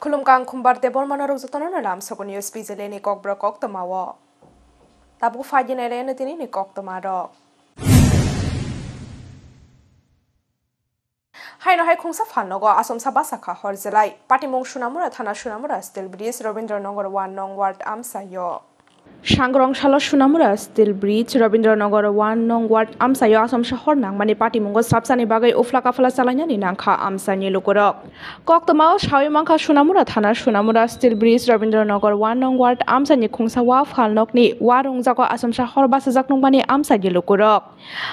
Khulumkang khumbar te bormana rojotana na lam sako news pizele ni kokbra kok tamawo. Tabu fajine re tini ni kok tamaro. Hai no hai khungsa phannogo asom sabasa kha horjelai. Patimong sunamura thana sunamura Steel Bridge Rabindranagar 1 nong ward amsayo. Sangrongshalo Sunamura Steel Bridge Rabindranagar 1 nong ward amsayo asom shahor nangmani Patimongo sabsani bagai ufla kafala salanyani nangkha amsani lukurok. Koktamao shawimangkha Sunamura thana Sunamura Steel Bridge Rabindranagar 1 nong ward amsani khungsa wa phalnokni warung jago asom shahor basajak nongmani amsani lukurok.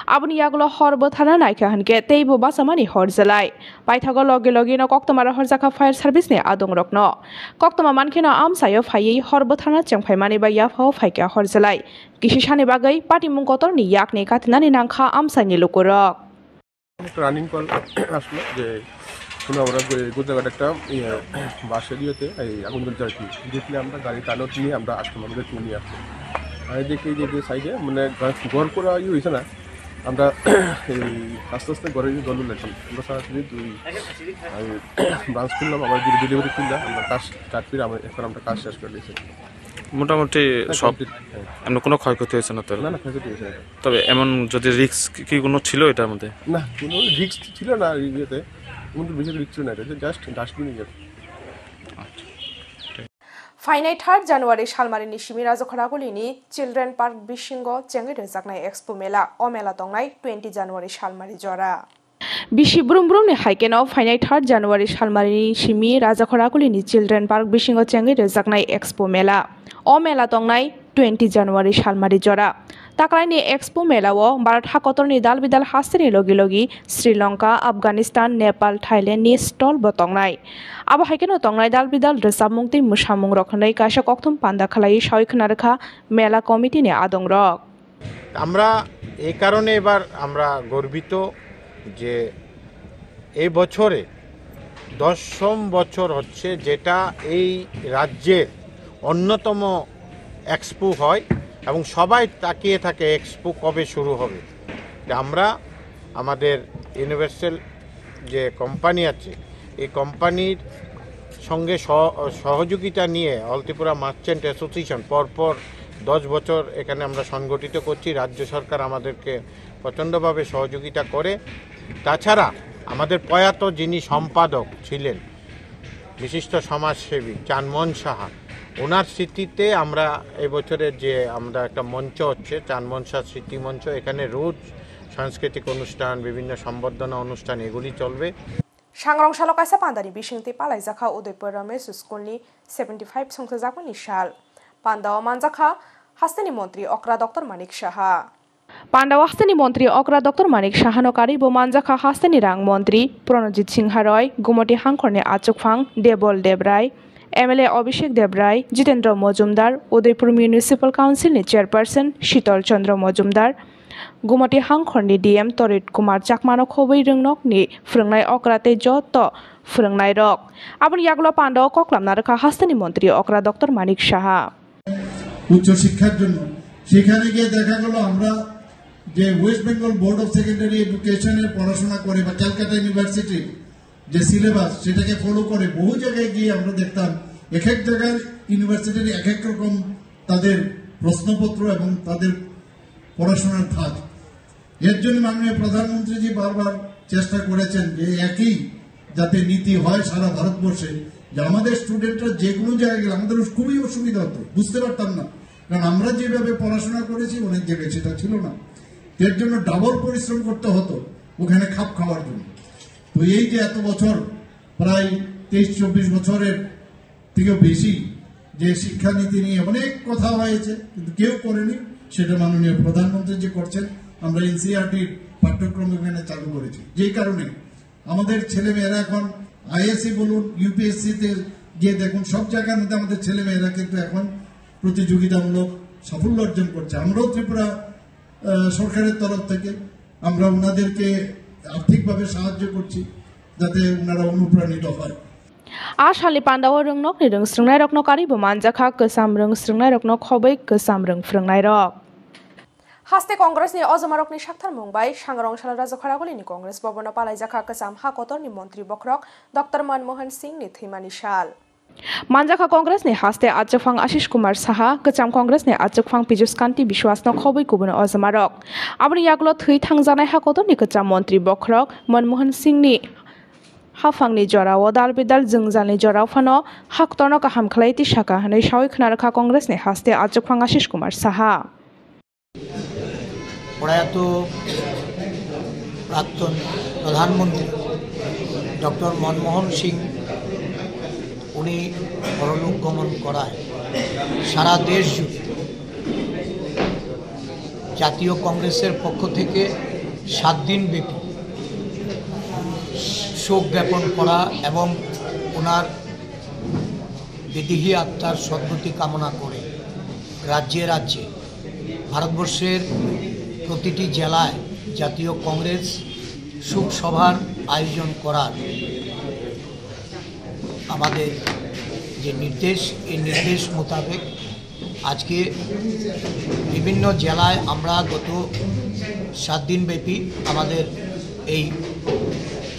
Abuni yagulo horbo thana naikha hanke teibo basamani horjelai. Paithago loge loge no koktamara horjaka fire service ni adong rokno. Koktama mankena amsayo phayei horbo thana chengphaimani ba yafao faika horjelai. Kishishani bagai Patimong kotorni yakni katinani nangkha amsani lukurok. Running call আসলো যে কোনো আমরা গোজাঘাট একটা বাসের ইয়েতে এই আগুন জ্বলছে আর কি দেখলে আমরা গাড়ি টানত নিয়ে আমরা আসলাম আমাদের নিয়ে আসলাম আর দেখি যে সাইডে মানে ঘর করা হয়েছে না আমরা এই আস্তে আস্তে ঘরে জল লাগলাম আমরা সরাসরি ব্রাঞ্চ খুললাম আবার ডেলিভারি খুললাম আমরা কাজ স্টার্ট করে এখন আমরা কাজ শেষ করে দিয়েছি মোটামুটি সব এমন কোনো ক্ষয়ক্ষতি হয়েছে না তো? না ক্ষয়ক্ষতি হয়েছে না। তবে এমন যদি রিস্ক কি কোনো ছিল এটার মধ্যে? না কোনো রিস্ক ছিল না ইয়েতে কিন্তু বেশি রিস্ক ছিল না এটা জাস্ট ডাস্টবিনে গেছে। Fainai 3 January Shalmarini Shimira Zokharakulini Children Park Bishingo Chengi Rejaknai Expo Mela O Mela Tongnai 20 January Shalmari Jora. Bishi Brum Brum ni Haikeno Fainai 3 January Shalmarini Shimi Rajakhorakulini Children Park Bishingo Chengi Rejaknai Expo Mela O Mela Tongnai 20 January Shalmari Jora. Taklaini Expo Mela o Bharat Hakotorni dal bidal hasteni logi logi Sri Lanka, Afghanistan, Nepal, Thailand ni stall botongnai. Abo haikeno tongnai dal bidal resamungti musamung rokhnai kaisa kokthum panda khalai shoikhnarkha Mela Committee ni adong rok. আমরা এই কারণে এবার আমরা গর্বিত যে এই বছরে 10ম বছর হচ্ছে যেটা এই রাজ্যের অন্যতম এক্সপো হয় এবং সবাই তাকিয়ে থাকে এক্সপো কবে শুরু হবে। আমরা আমাদের ইউনিভার্সাল যে কোম্পানি আছে এই কোম্পানির সঙ্গে সহযোগিতা নিয়ে অল ত্রিপুরা মার্চেন্ট অ্যাসোসিয়েশন পরপর 10 বছর এখানে আমরা সংগঠিত করছি। রাজ্য সরকার আমাদেরকে প্রচণ্ডভাবে সহযোগিতা করে। তাছাড়া আমাদের প্রয়াত যিনি সম্পাদক ছিলেন বিশিষ্ট সমাজসেবী চানমোহন সাহা ওনার স্মৃতিতে আমরা এবছরের যে আমরা একটা মঞ্চ হচ্ছে চানমোহন সাহা স্মৃতি মঞ্চ এখানে রোজ সাংস্কৃতিক অনুষ্ঠান বিভিন্ন সম্বর্ধনা অনুষ্ঠান এগুলি চলবে। Sangrongshalo kaisa pandani bishingti palaijaka Udaipur Ramesh Schoolni 75 songsajakmani shal. Pandao manjakha hasteni montri Okra Dr. Manik Shaha. Pandao hasteni montri Okra Dr. Manik Shahano karibo manjakha hasteni rang montri Pranojit Singha Roy, Gumoti Hangkhorni Achukphang, Debol Debrai, MLA Abhishek Debrai, Jitendra Mojumdar, Udaipur Municipal Council ni Chairperson Shitol Chandra Mojumdar, Gumoti Hangkhorni DM Torit Kumar Chakmano Khobei Ringnok ni Phrangnai Okrate joto Phrangnai rok. Abon yaglo Pandao koklamnarkha hasteni montri Okra Dr. Manik Shaha. উচ্চ শিক্ষার জন্য সেখানে গিয়ে দেখা গেল আমরা যে West Bengal board of secondary এডুকেশনের পড়াশোনা করে বা ক্যালকাটা ইউনিভার্সিটি যে সিলেবাস সেটাকে ফলো করে বহু জায়গায় গিয়ে আমরা দেখতাম এক এক জায়গার ইউনিভার্সিটির এক এক রকম তাদের প্রশ্নপত্র এবং তাদের পড়াশোনার ধাঁচ। এর জন্য মাননীয় প্রধানমন্ত্রীজি বারবার চেষ্টা করেছেন যে একই যাতে নীতি হয় সারা ভারতবর্ষে যে আমাদের স্টুডেন্টরা যে কোনো জায়গায় গেলে আমাদের খুবই অসুবিধা হতো বুঝতে পারতাম না কারণ আমরা যেভাবে পড়াশোনা করেছি অনেক জায়গায় সেটা ছিল না। এর জন্য ডাবল পরিশ্রম করতে হতো ওখানে খাপ খাওয়ার জন্য। তো এই যে এত বছর প্রায় 23-24 বছরের থেকেও বেশি যে শিক্ষানীতি নিয়ে অনেক কথা হয়েছে কিন্তু কেউ করেনি সেটা মাননীয় প্রধানমন্ত্রী যে করছেন। আমরা এনসিইআরটির পাঠ্যক্রম এখানে চালু করেছি যেই কারণে আমাদের ছেলেমেয়েরা এখন আইএসসি বলুন ইউপিএসসিতে গিয়ে দেখুন সব জায়গার মধ্যে আমাদের ছেলেমেয়েরা কিন্তু এখন প্রতিযোগিতামূলক সাফল্য অর্জন করছে। আমরাও ত্রিপুরা সরকারের তরফ থেকে আমরা ওনাদেরকে আর্থিকভাবে সাহায্য করছি যাতে ওনারা অনুপ্রাণিত হয়। Ashali Pandao Rungnok ni Rung Strungnai Rokno karibo manjakha Kesam Rung Strungnai Rokno khobei Kesam Rung Frungnai Rok. Haste Congress ni Ozomarok ni Shakthar Mumbai Sangrongshalo Rajakhorakulini Congress Bobona Palaijaka Kesam Hakotor ni Montri Bokrok Dr. Manmohan Singh ni Thimani Shal. Manjaka Congress ni haste Achafang Ashish Kumar Saha, Kacham Congress ni Achafang Pijus Kanti Bishwas no Khobai Kubun Ozamarok. Abri Yaglo Thui Thangjanai Hakoto ni Kacham Montri Bokrok, Manmohan Singh ni Hafang ni Jorao Dal Bidal Jungjan ni Jorao Fano, Haktorno Kaham Khlaiti Shaka, Hanai Shawi Knaraka Congress ni haste Achafang Ashish Kumar Saha. প্রয়াত প্রাক্তন প্রধানমন্ত্রী doctor Manmohan Singh উনি পরলোক গমন করায় সারা দেশ জুড়ে জাতীয় কংগ্রেসের পক্ষ থেকে 7 দিন ব্যাপী শোক জ্ঞাপন করা এবং ওনার বিদেহী আত্মার সদ্গতি কামনা করে রাজ্যে রাজ্যে ভারতবর্ষের প্রতিটি জেলায় জাতীয় কংগ্রেস শোক সভার আয়োজন করার আমাদের যে নির্দেশ এই নির্দেশ মোতাবেক আজকে বিভিন্ন জেলায় আমরা গত 7 দিন ব্যাপী আমাদের এই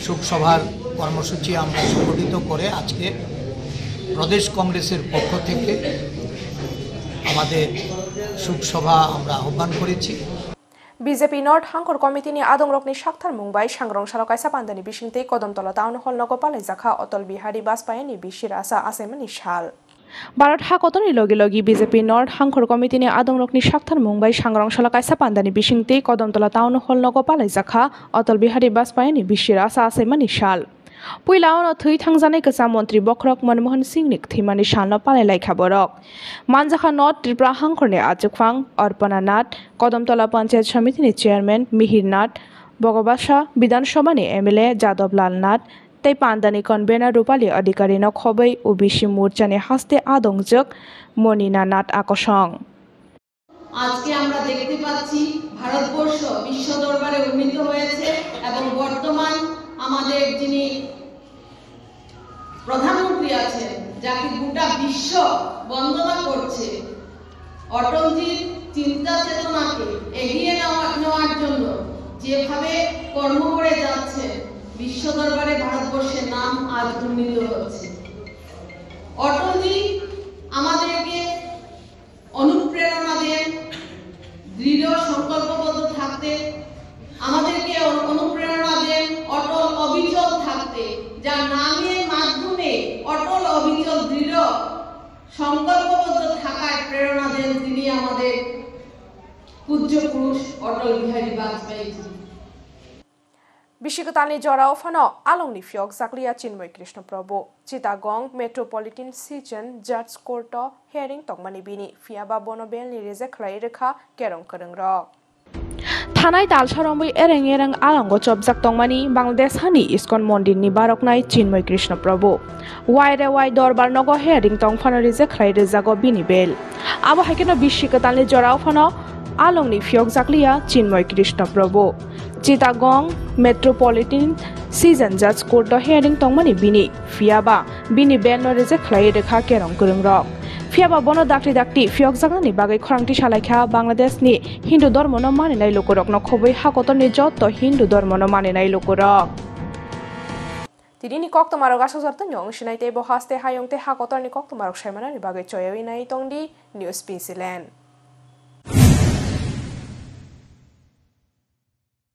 শোক সভার কর্মসূচি আমরা সংগঠিত করে আজকে প্রদেশ কংগ্রেসের পক্ষ থেকে আমাদের শোক সভা আমরা আহ্বান করেছি। BJP North Hangkor Committee ni Adongrokni Shakthar Mumbai Sangrong Salo Kaisa Pandani Bishingte Kodamtola Town Hall Nogo Palaijakha Otol Bihari Bajpai ni Bishir Asa Asemani Shal Bharat Hakotoni Logi Logi BJP North Hangkor Committee ni Adongrokni Shakthar Mumbai Sangrong Salo Kaisa Pandani Bishingte Kodamtola Town Hall Nogo Palaijakha Otol Bihari Bajpai ni Bishir Asa Asemani Shal Puilao Thui Thangjanai Kacham Montri Bokrok Manmohan Singh ni Thimani Shalno Palailai Khaborok Manjakha North Tripura Hangkor ni Achukphang Arpana Nath Kodamtola Panchayat Samiti ni Chairman Mihir Nath Bogobasha Bidhan Sabha ni MLA Jadab Lal Nath Tei Pandani Convener Rupali Adhikari no Khobai OBC Morcha ni haste Adongjok Monina Nath Akosong আজকে আমরা দেখতে পাচ্ছি ভারতবর্ষ বিশ্ব দরবারে উন্নীত হয়েছে এবং বর্তমান আমাদের যিনি প্রধানমন্ত্রী আছেন যাকে গোটা বিশ্ব বন্দনা করছে অটলজির চিন্তা চেতনাকে এগিয়ে নেওয়ার জন্য যেভাবে কর্ম করে যাচ্ছে বিশ্ব দরবারে ভারতবর্ষের নাম আজ উন্নীত হচ্ছে অটলজি আমাদেরকে অনুপ্রেরণা দেন দৃঢ় সংকল্পবদ্ধ থাকতে আমাদেরকে অনুপ্রেরণা দেন অটল অবিচল থাকতে যার নামের মাধ্যমে অটল অবিচল দৃঢ় সংকল্পবদ্ধ থাকার প্রেরণা দেন তিনি আমাদের পূজ্য পুরুষ Atal Bihari Vajpayee Bishikatani Jorao Fano Along ni Fiok Zaklia Chinmoy Krishna Prabhu Chittagong Metropolitan Region Judge Court Hearing Tongmani Bini Fiaba Bonobel ni Reject Rekha Kerong Kerengrok Thanai Talsharomui Ereng Ereng Alango Chobjak Tongmani Bangladesh Hani Iskon Mondir ni Baroknai Chinmoy Krishna Prabhu Waire Wai Dorbar Nogo Hearing Tongfano Reject Rejago Bini Bel Abo Hakeno Bishikatani Jorao Fano Along ni Fiok Zaklia Chinmoy Krishna Prabhu Chittagong Metropolitan Region Judge Court Hearing Tongmani Bini Fiaba Bini Bel no Reject Rekha Kerong Kerengrok Fiaba Bono Dakti Fiok Zakani Bagai Khorangti Salaikha Bangladesh ni Hindu Dharma no maninai lokorok no Khobai Hakoton ni Jotto Hindu Dharma no maninai lokorok Tidini Koktomarok Asosartan Yong Shinaite Bohaste Hayongte Hakoton ni Koktomarok Shaimana ni Bagai Choyawinai Tongdi News Peaceland